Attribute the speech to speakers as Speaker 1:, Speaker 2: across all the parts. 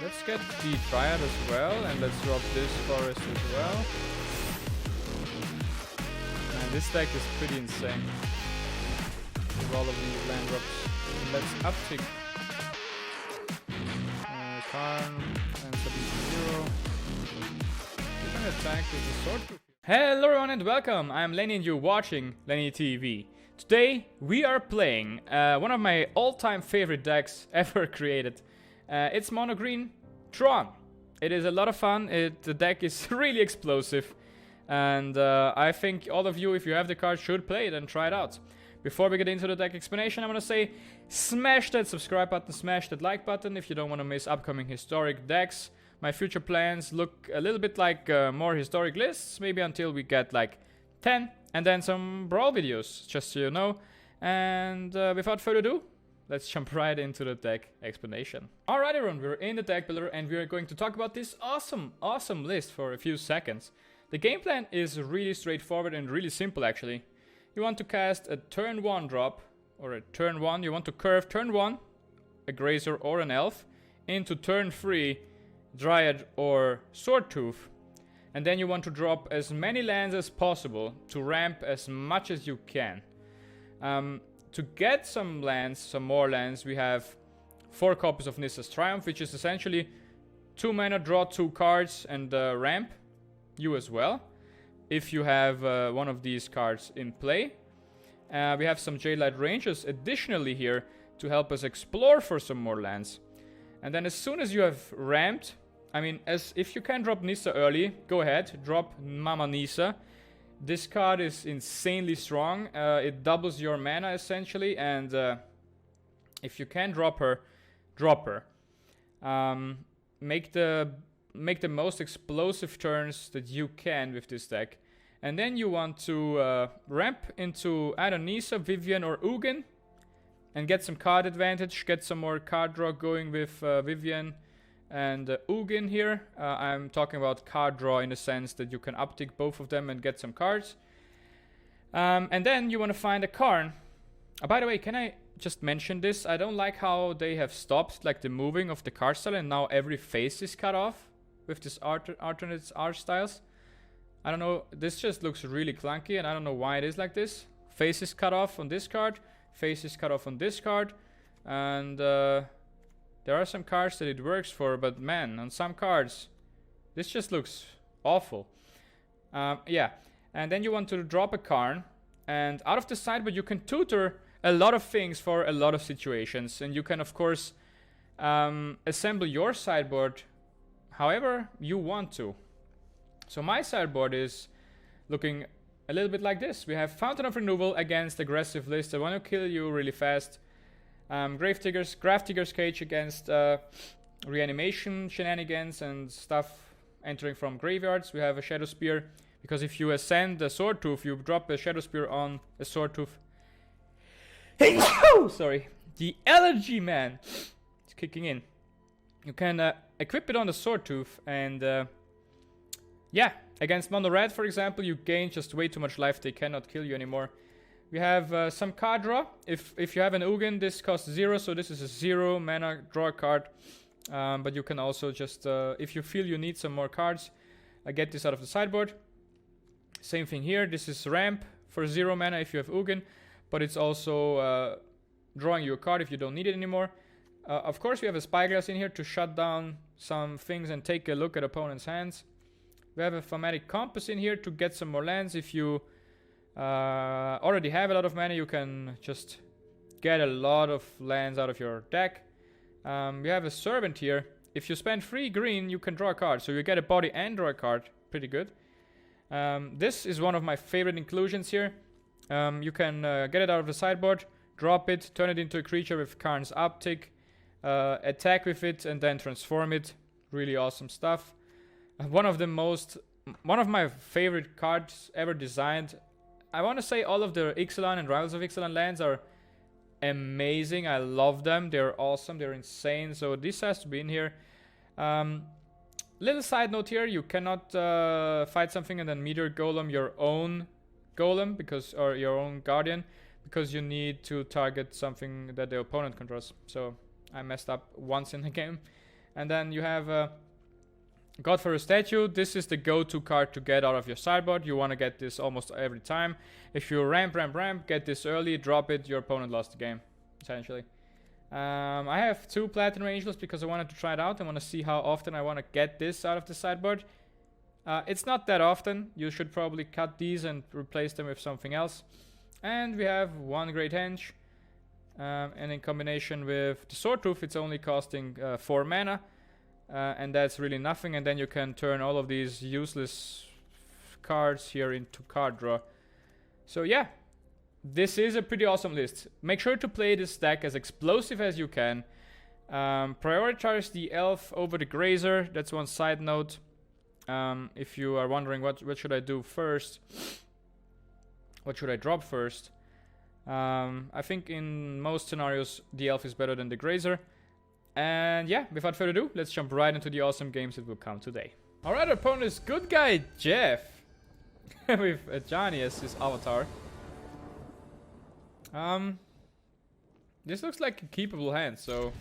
Speaker 1: Let's get the Triad as well, and let's drop this Forest as well. Man, this deck is pretty insane. With all of these land drops. And let's uptick. Karn and Sabine 0. We're gonna attack with the sword. Hello everyone and welcome. I'm Lenny and you're watching Lenny TV. Today we are playing one of my all-time favorite decks ever created. It's mono green Tron. It is a lot of fun. The deck is really explosive, and I think all of you, if you have the card, should play it and try it out. Before we get into the deck explanation, I'm gonna say smash that subscribe button, smash that like button if you don't want to miss upcoming historic decks. My future plans look a little bit like more historic lists, maybe until we get like 10, and then some brawl videos, just so you know. And without further ado, let's jump right into the deck explanation. Alright everyone, we're in the deck builder and we're going to talk about this awesome list for a few seconds. The game plan is really straightforward and really simple actually. You want to cast a turn 1 drop, or a turn 1, you want to curve turn 1, a Grazer or an Elf, into turn 3, Dryad or Swordtooth. And then you want to drop as many lands as possible to ramp as much as you can. To get some lands, some more lands, we have 4 copies of Nissa's Triumph, which is essentially 2 mana, draw 2 cards, and ramp you as well, if you have one of these cards in play. We have some Jadelight Rangers additionally here to help us explore for some more lands. And then as soon as you have ramped, I mean, if you can drop Nissa early, go ahead, drop Mama Nissa. This card is insanely strong. It doubles your mana essentially, and if you can drop her, drop her. Make the most explosive turns that you can with this deck. And then you want to ramp into either Nissa, Vivian, or Ugin and get some card advantage, get some more card draw going with Vivian and Ugin here. I'm talking about card draw in the sense that you can uptick both of them and get some cards. And then you want to find a Karn. By the way, can I just mention this? I don't like how they have stopped like the moving of the card style and now every face is cut off with this alternate art styles. I don't know, this just looks really clunky and I don't know why it is like this. Face is cut off on this card, face is cut off on this card, and there are some cards that it works for, but man, on some cards this just looks awful. Yeah, and then you want to drop a Karn, and out of the sideboard you can tutor a lot of things for a lot of situations, and you can of course assemble your sideboard however you want to. So my sideboard is looking a little bit like this. We have Fountain of Renewal against aggressive lists that want to kill you really fast. Grafdigger's Cage against reanimation shenanigans and stuff entering from graveyards. We have a Shadow Spear, because if you ascend a Swordtooth, you drop a Shadow Spear on a Swordtooth. Sorry. The allergy, man. It's kicking in. You can equip it on the Swordtooth and... yeah, against Mono Red, for example, you gain just way too much life. They cannot kill you anymore. We have some card draw. If you have an Ugin, this costs 0, so this is a 0 mana draw card. But you can also just, if you feel you need some more cards, get this out of the sideboard. Same thing here. This is ramp for 0 mana if you have Ugin, but it's also drawing you a card if you don't need it anymore. Of course, we have a Spyglass in here to shut down some things and take a look at opponents' hands. We have a Thaumatic Compass in here to get some more lands. If you already have a lot of mana, you can just get a lot of lands out of your deck. We have a Servant here. If you spend 3 green, you can draw a card. So you get a body and draw a card. Pretty good. This is one of my favorite inclusions here. You can get it out of the sideboard, drop it, turn it into a creature with Karn's Uptick, attack with it, and then transform it. Really awesome stuff. One of my favorite cards ever designed. I want to say all of the Ixalan and Rivals of Ixalan lands are amazing. I love them. They're awesome. They're insane. So this has to be in here. Little side note here: you cannot fight something and then Meteor Golem your own Golem or your own Guardian, because you need to target something that the opponent controls. So I messed up once in the game. And then you have Godfather Statue. This is the go-to card to get out of your sideboard. You want to get this almost every time. If you ramp, get this early, drop it, your opponent lost the game, essentially. I have 2 Platinum Angels because I wanted to try it out. I want to see how often I want to get this out of the sideboard. It's not that often. You should probably cut these and replace them with something else. And we have 1 Great Henge. And in combination with the Sword Tooth, it's only costing 4 mana. And that's really nothing. And then you can turn all of these useless cards here into card draw. So yeah, this is a pretty awesome list. Make sure to play this deck as explosive as you can. Prioritize the Elf over the Grazer. That's one side note. If you are wondering what should I do first, what should I drop first, I think in most scenarios the Elf is better than the Grazer. And yeah, without further ado, let's jump right into the awesome games that will come today. Alright, our opponent is good guy Jeff with Johnny as his avatar. This looks like a keepable hand, so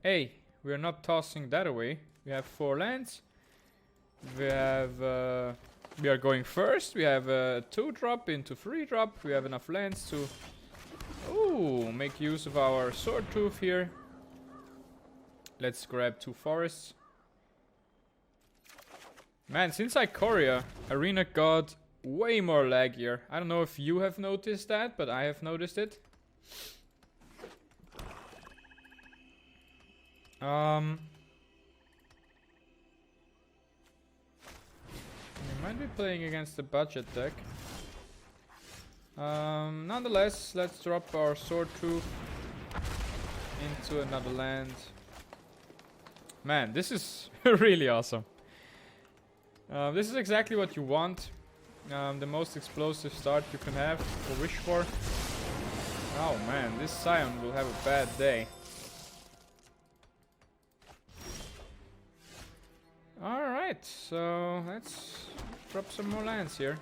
Speaker 1: hey, we're not tossing that away. We have 4 lands. We have we are going first. We have a 2-drop into 3-drop. We have enough lands to make use of our Sword Tooth here. Let's grab 2 forests. Man, since Ikoria, Arena got way more laggier. I don't know if you have noticed that, but I have noticed it. We might be playing against a budget deck. Nonetheless, let's drop our Sword Tooth into another land. Man, this is really awesome. This is exactly what you want. The most explosive start you can have or wish for. Oh man, this Scion will have a bad day. Alright, so let's drop some more lands here.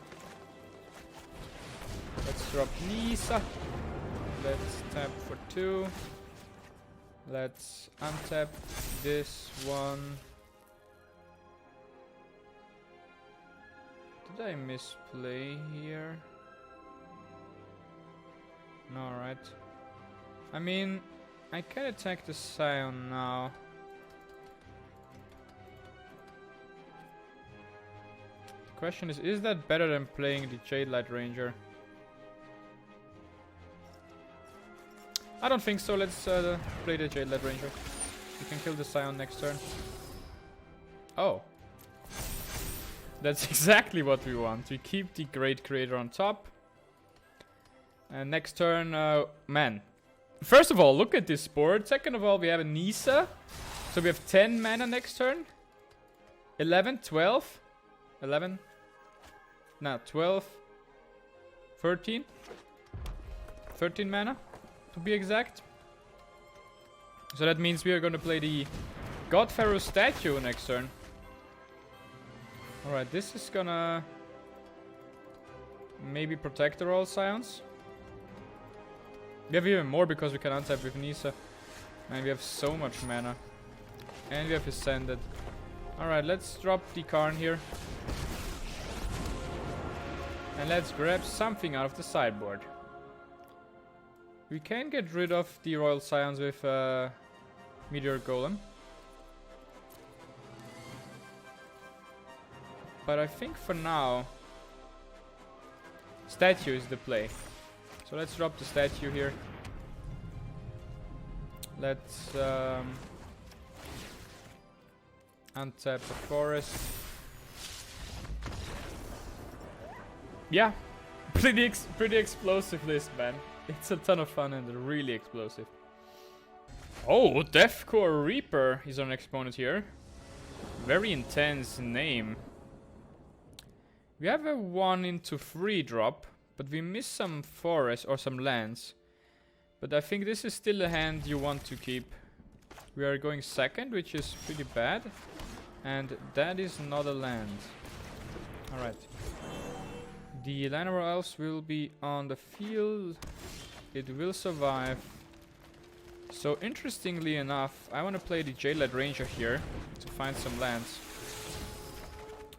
Speaker 1: Let's drop Nissa. Let's tap for 2. Let's untap this one. Did I misplay here? No, right. I mean, I can attack the Scion now. The question is that better than playing the Jadelight Ranger? I don't think so. Let's play the Jadelight Ranger. We can kill the Scion next turn. Oh. That's exactly what we want. We keep the Great Creator on top. And next turn, man. First of all, look at this board. Second of all, we have a Nissa. So we have 10 mana next turn. 11, 12. 11. No, 12. 13. 13 mana, to be exact. So that means we are going to play the Godfather Statue next turn. Alright, this is gonna maybe protect the Royal Scions. We have even more because we can untap with Nissa. And we have so much mana. And we have Ascended. Alright, let's drop the Karn here. And let's grab something out of the sideboard. We can get rid of the Royal Scions with Meteor Golem. But I think for now, Statue is the play. So let's drop the Statue here. Let's untap the forest. Yeah, pretty explosive list, man. It's a ton of fun and really explosive. Oh, Deathcore Reaper is our next opponent here. Very intense name. We have a 1 into 3 drop, but we miss some forest or some lands. But I think this is still a hand you want to keep. We are going second, which is pretty bad. And that is not a land. Alright. The Llanowar Elves will be on the field. It will survive. So interestingly enough, I want to play the Jade Ranger here to find some lands.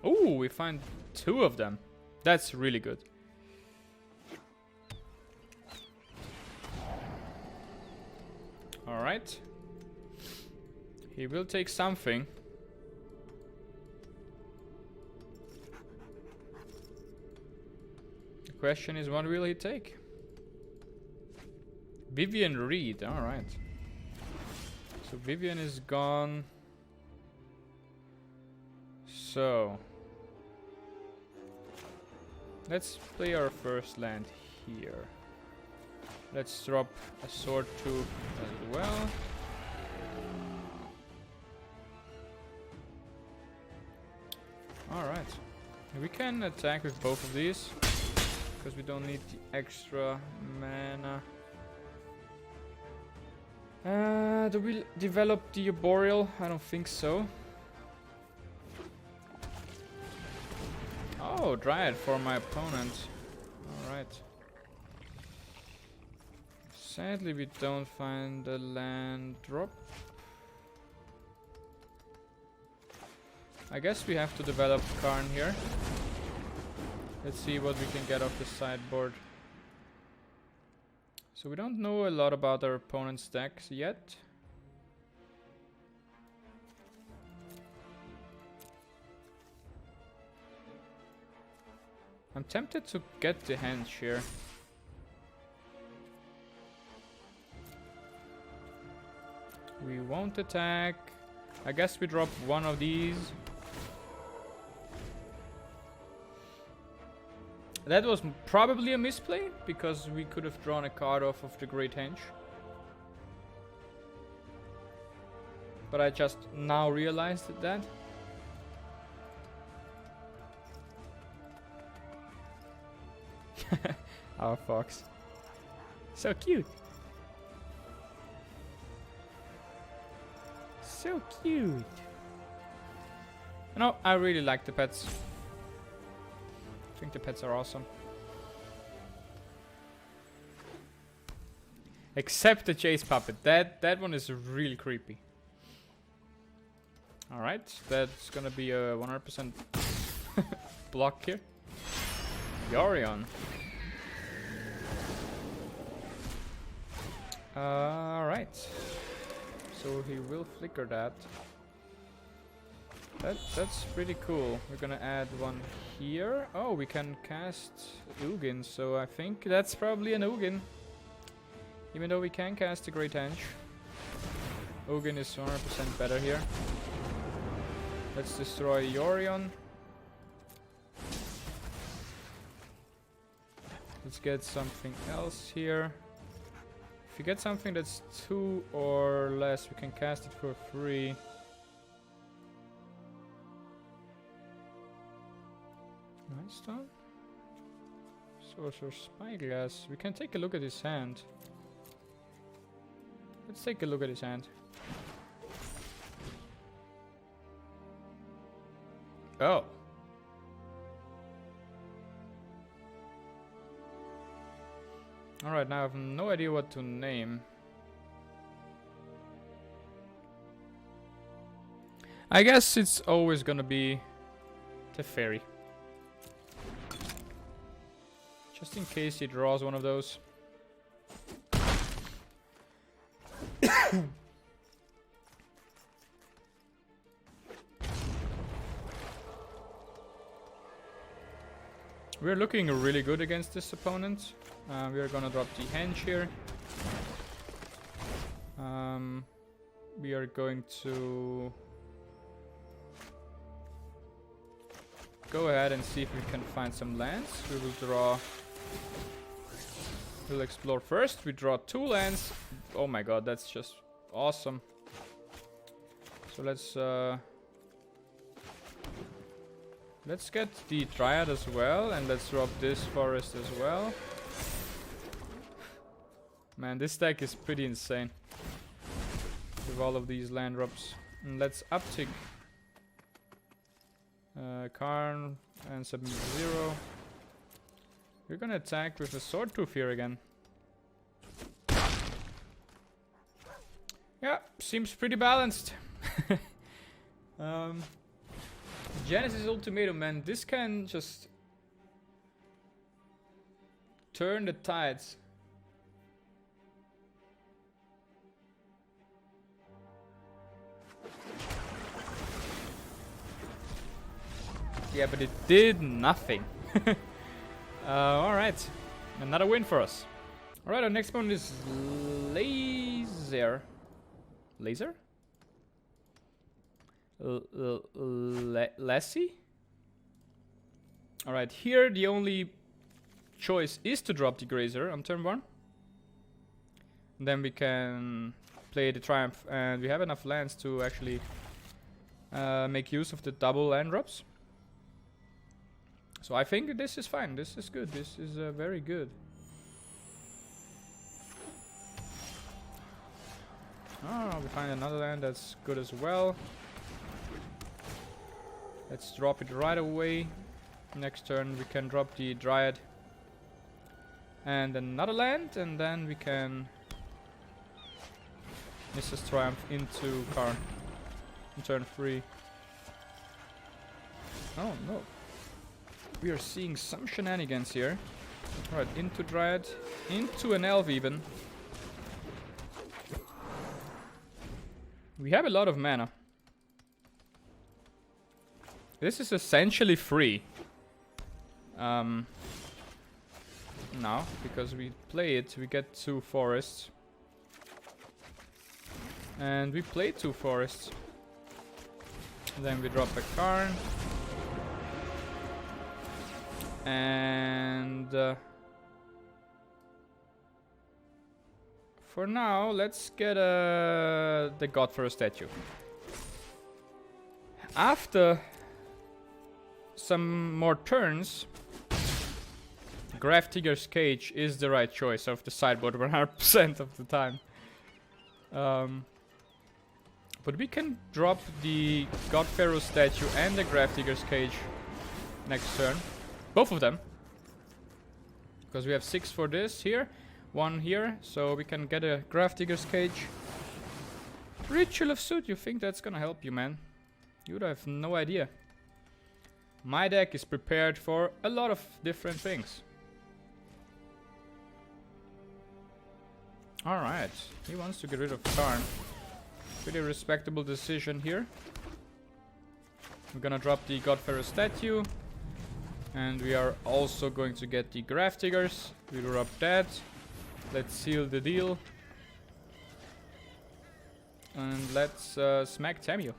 Speaker 1: Oh, we find 2 of them. That's really good. Alright. He will take something. The question is, what will he take? Vivian Reed, alright. So Vivian is gone. So let's play our first land here. Let's drop a sword 2 as well. Alright. We can attack with both of these, because we don't need the extra mana. Do we develop the Arboreal? I don't think so. Oh, Dryad for my opponent. Alright. Sadly, we don't find a land drop. I guess we have to develop Karn here. Let's see what we can get off the sideboard. So we don't know a lot about our opponent's decks yet. I'm tempted to get the Henge here. We won't attack. I guess we drop one of these. That was probably a misplay, because we could have drawn a card off of the Great Henge. But I just now realized that. Our fox. So cute. So cute. No, I really like the pets. I think the pets are awesome. Except the chase puppet. That one is really creepy. Alright, that's gonna be a 100% block here. Yorion. Alright. So he will flicker that. That's pretty cool. We're gonna add one here. Oh, we can cast Ugin, so I think that's probably an Ugin. Even though we can cast a Great Henge. Ugin is 100% better here. Let's destroy Yorion. Let's get something else here. If you get something that's 2 or less, we can cast it for free. Nice stone. Sorcerer's Spyglass. We can take a look at his hand. Let's take a look at his hand. Oh. Alright, now I have no idea what to name. I guess it's always gonna be Teferi. Just in case he draws one of those. We're looking really good against this opponent. We're gonna drop the Henge here. We are going to go ahead and see if we can find some lands. We will draw. We'll explore first. We draw 2 lands. Oh my god, that's just awesome. So let's get the Dryad as well, and let's drop this forest as well. Man, this deck is pretty insane with all of these land drops. And let's uptick Karn and submit 0. We're gonna attack with a Sword Tooth here again. Yeah, seems pretty balanced. Genesis Ultimatum, man, this can just turn the tides. Yeah, but it did nothing. Alright, another win for us. Alright, our next opponent is Laser. Laser? Lassie? Alright, here the only choice is to drop the Grazer on turn 1. Then we can play the Triumph, and we have enough lands to actually make use of the double land drops. So I think this is fine, this is good, this is very good. Oh, we find another land that's good as well. Let's drop it right away. Next turn we can drop the Dryad and another land, and then we can Mrs. Triumph into Karn in turn 3. Oh no. We are seeing some shenanigans here. Alright, into Dryad, into an Elf even. We have a lot of mana. This is essentially free. Now, because we play it, we get 2 forests. And we play 2 forests. And then we drop a Karn. And for now, let's get the Godfather statue. After some more turns, Graf Tigger's Cage is the right choice of the sideboard 100% of the time. But we can drop the God Pharaoh statue and the Graf Tigger's Cage next turn. Both of them. Because we have 6 for this here. 1 here. So we can get a Graf Tigger's Cage. Ritual of Suit. You think that's gonna help you, man? You would have no idea. My deck is prepared for a lot of different things. Alright. He wants to get rid of Karn. Pretty respectable decision here. I'm gonna drop the God Pharaoh statue. And we are also going to get the Graf Tiggers. We drop that. Let's seal the deal. And let's smack Tamio.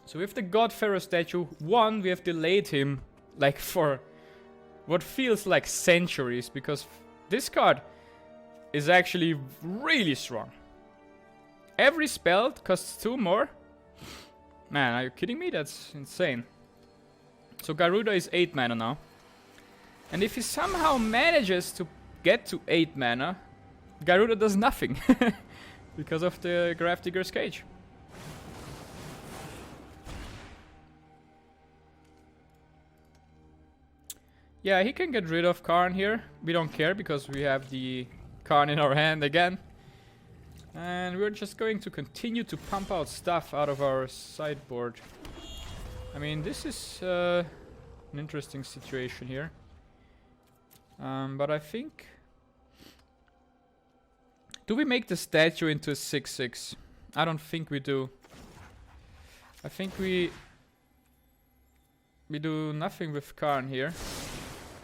Speaker 1: So with the God Pharaoh statue, one, we have delayed him like for what feels like centuries, because this card is actually really strong. Every spell costs 2 more. Man, are you kidding me? That's insane. So Garuda is 8 mana now. And if he somehow manages to get to 8 mana, Garuda does nothing. Because of the Graf Tigger's Cage. Yeah, he can get rid of Karn here. We don't care because we have the Karn in our hand again. And we're just going to continue to pump out stuff out of our sideboard. I mean, this is an interesting situation here. But I think... Do we make the statue into a 6/6? I don't think we do. I think we do nothing with Karn here.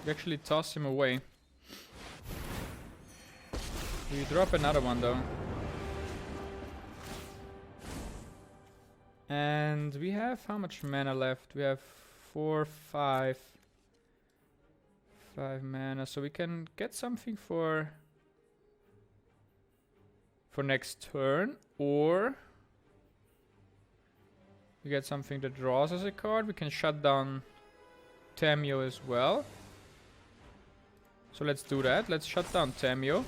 Speaker 1: We actually toss him away. We drop another one though. And we have how much mana left? We have 4, 5 mana, so we can get something for next turn, or we get something that draws us a card. We can shut down Tamio as well. So let's do that. Let's shut down Tamio.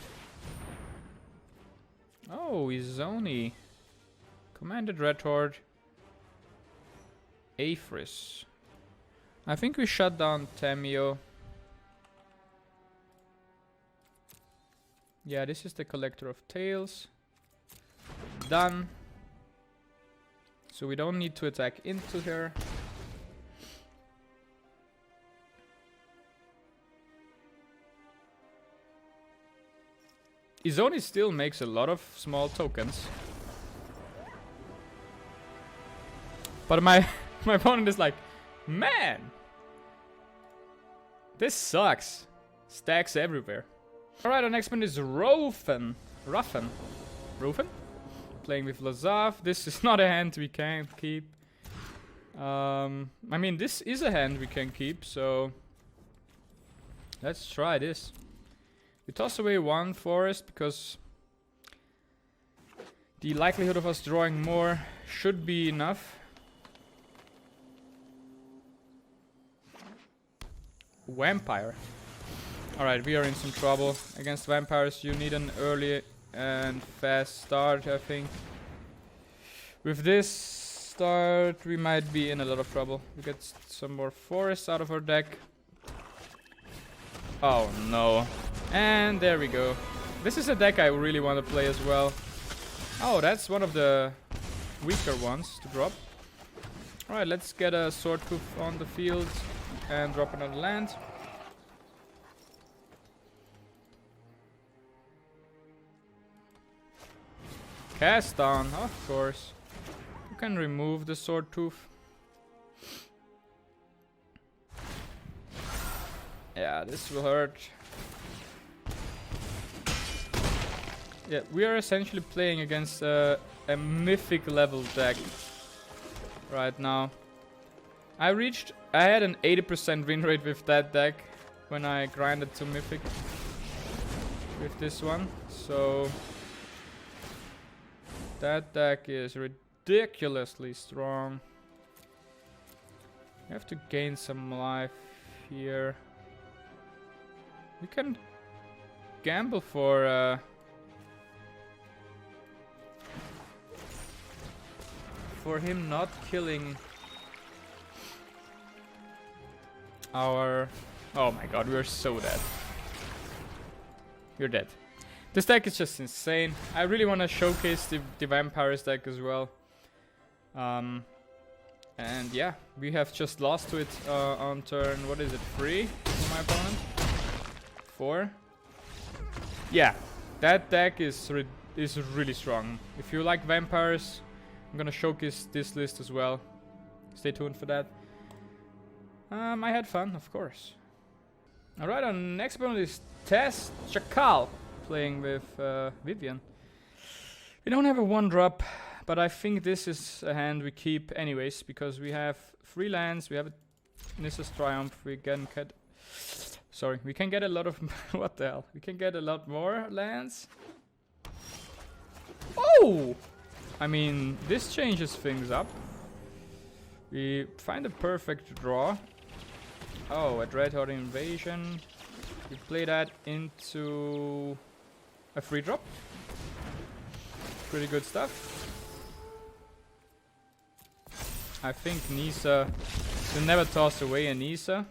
Speaker 1: Oh, Izoni. Commanded Red Horde. Aphris. I think we shut down Tamio. Yeah, this is the Collector of Tails. Done. So we don't need to attack into her. Izoni still makes a lot of small tokens. But my opponent is like, man, this sucks. Stacks everywhere. Alright, our next one is Ruffen. Playing with Lazav. This is not a hand we can keep. I mean, this is a hand we can keep, so let's try this. We toss away one forest because the likelihood of us drawing more should be enough. Vampire. Alright, we are in some trouble. Against vampires you need an early and fast start, I think. With this start we might be in a lot of trouble. We get some more forests out of our deck. Oh no. And there we go. This is a deck I really want to play as well. Oh, that's one of the weaker ones to drop. Alright, let's get a Sword Tooth on the field and drop another land. Cast on, of course. You can remove the Sword Tooth. Yeah, this will hurt. Yeah, we are essentially playing against a mythic level deck right now. I had an 80% win rate with that deck when I grinded to mythic with this one. So that deck is ridiculously strong. We have to gain some life here. We can gamble for him not killing our... Oh my god, we are so dead. You're dead. This deck is just insane. I really want to showcase the Vampires deck as well. And yeah, we have just lost to it on turn, what is it, 3 for my opponent? 4? Yeah, that deck is really strong. If you like Vampires, I'm gonna showcase this list as well. Stay tuned for that. I had fun, of course. Alright, our next opponent is Tess Chakal, playing with Vivian. We don't have a 1-drop, but I think this is a hand we keep anyways, because we have 3 lands, we have a Nissa's Triumph, we can get... Sorry, we can get a lot of... what the hell? We can get a lot more lands. Oh! I mean, this changes things up. We find a perfect draw. Oh, a Dreadhorde Invasion. We play that into a 3-drop. Pretty good stuff. I think Nissa... You'll never toss away a Nissa.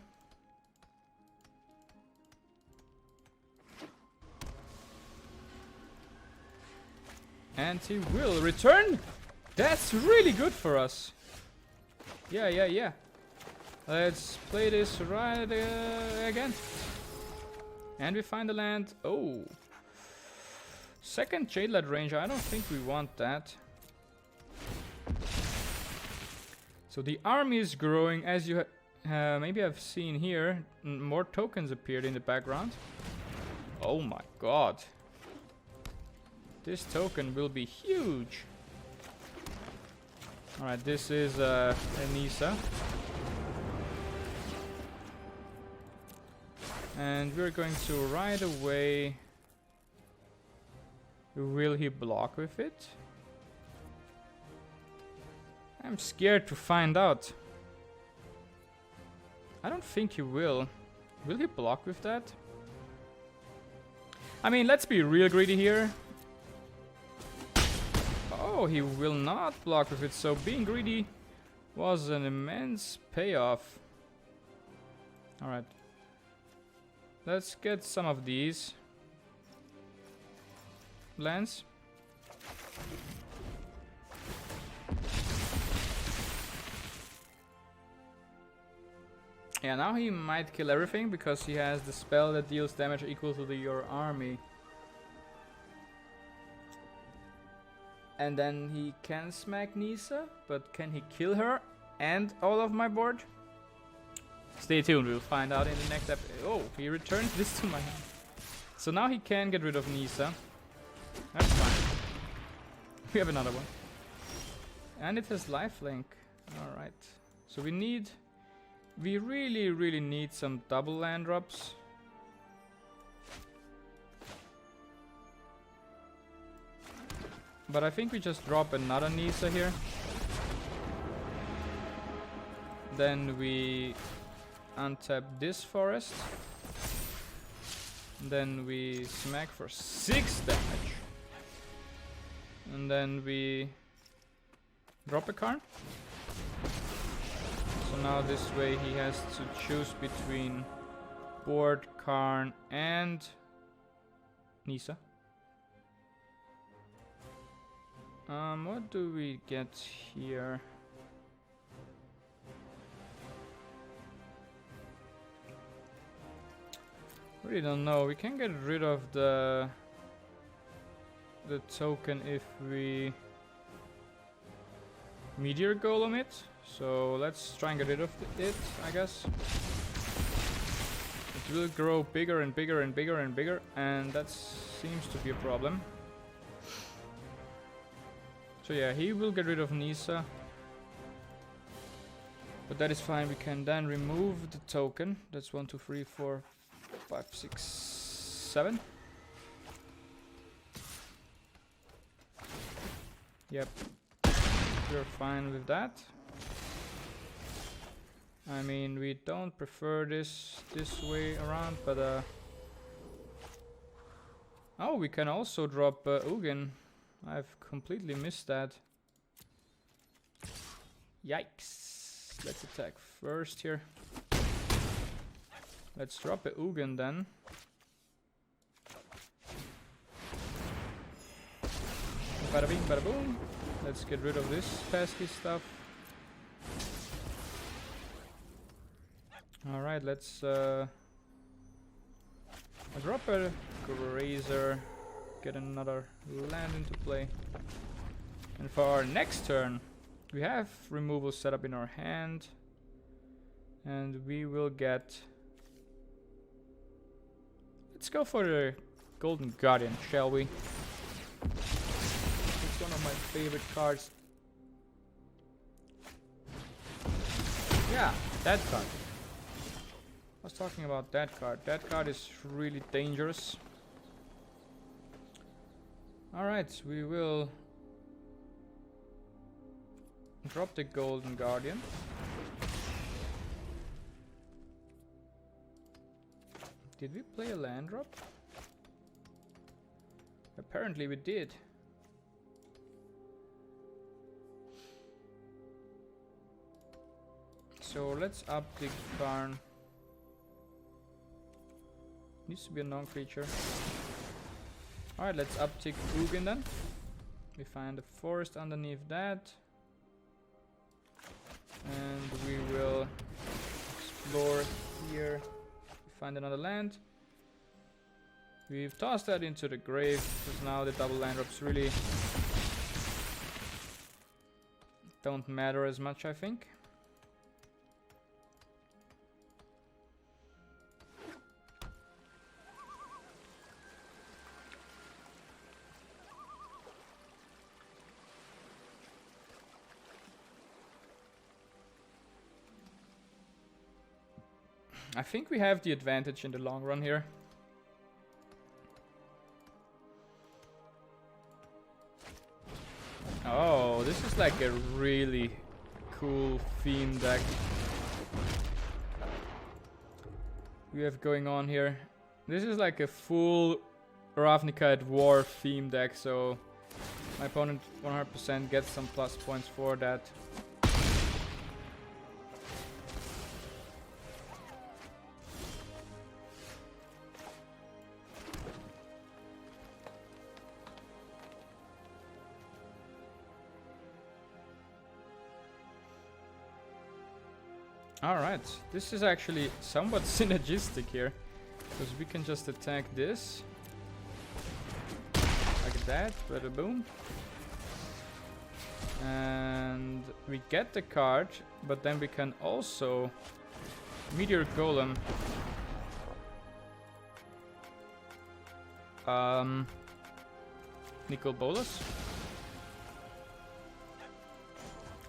Speaker 1: And he will return. That's really good for us. Yeah. Let's play this right again. And we find the land. Oh. Second Jadelet range. I don't think we want that. So the army is growing. As you maybe have seen here, more tokens appeared in the background. Oh my god. This token will be huge. Alright, this is a Nissa. And we're going to right away... Will he block with it? I'm scared to find out. I don't think he will. Will he block with that? I mean, let's be real greedy here. Oh, he will not block with it, so being greedy was an immense payoff. Alright. Let's get some of these. lands. Yeah, now he might kill everything because he has the spell that deals damage equal to your army. And then he can smack Nissa, but can he kill her and all of my board? Stay tuned, we'll find out in the next episode. Oh, he returned this to my hand. So now he can get rid of Nissa. That's fine. We have another one. And it has lifelink. Alright. So we really need some double land drops. But I think we just drop another Nissa here. Then we untap this forest. Then we smack for 6 damage. And then we drop a card. So now this way he has to choose between board, Karn, and Nissa. What do we get here? Really don't know. We can get rid of the token if we meteor golem it. So let's try and get rid of it, I guess. It will grow bigger and bigger and bigger and bigger, and that seems to be a problem. So yeah, he will get rid of Nissa. But that is fine, we can then remove the token. That's 1, 2, 3, 4, 5, 6, 7. Yep, we're fine with that. I mean, we don't prefer this way around, but oh, we can also drop Ugin. I've completely missed that. Yikes. Let's attack first here. Let's drop a Ugin then. Bada bing, bada boom. Let's get rid of this pesky stuff. Alright, let's drop a Grazer, get another land into play. And for our next turn, we have removal set up in our hand. And we will get... Let's go for the Golden Guardian, shall we? It's one of my favorite cards. Yeah, that card. I was talking about that card. That card is really dangerous. Alright, we will drop the Golden Guardian. Did we play a land drop? Apparently we did. So let's up the Karn. Needs to be a non-creature. Alright, let's uptick Ugin then. We find a forest underneath that. And we will explore here. We find another land. We've tossed that into the grave, because now the double land drops really don't matter as much, I think. I think we have the advantage in the long run here. Oh, this is like a really cool theme deck we have going on here. This is like a full Ravnica at War theme deck, so my opponent 100% gets some plus points for that. Alright, this is actually somewhat synergistic here. Because we can just attack this. Like that, bada boom. And we get the card, but then we can also Meteor Golem. Nickel Bolas.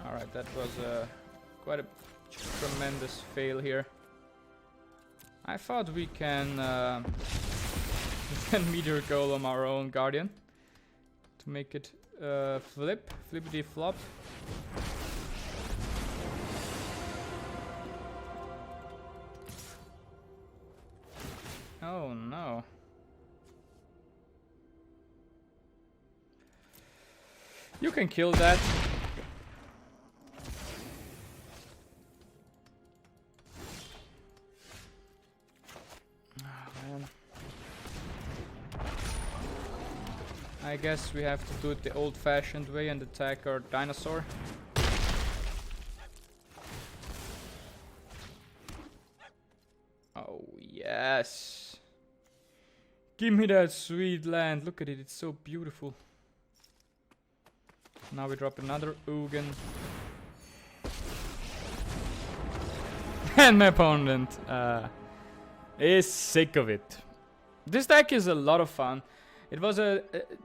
Speaker 1: Alright, that was quite a tremendous fail here. I thought we can Meteor Golem our own Guardian to make it flippity flop. Oh no. You can kill that. I guess we have to do it the old-fashioned way and attack our dinosaur. Oh, yes. Give me that sweet land. Look at it, it's so beautiful. Now we drop another Ugin. And my opponent is sick of it. This deck is a lot of fun. It was a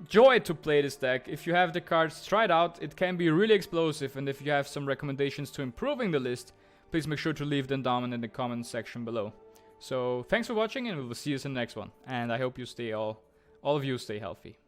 Speaker 1: joy to play this deck. If you have the cards, try it out. It can be really explosive, and if you have some recommendations to improving the list, please make sure to leave them down in the comment section below. So thanks for watching, and we will see you in the next one. And I hope you stay all of you stay healthy.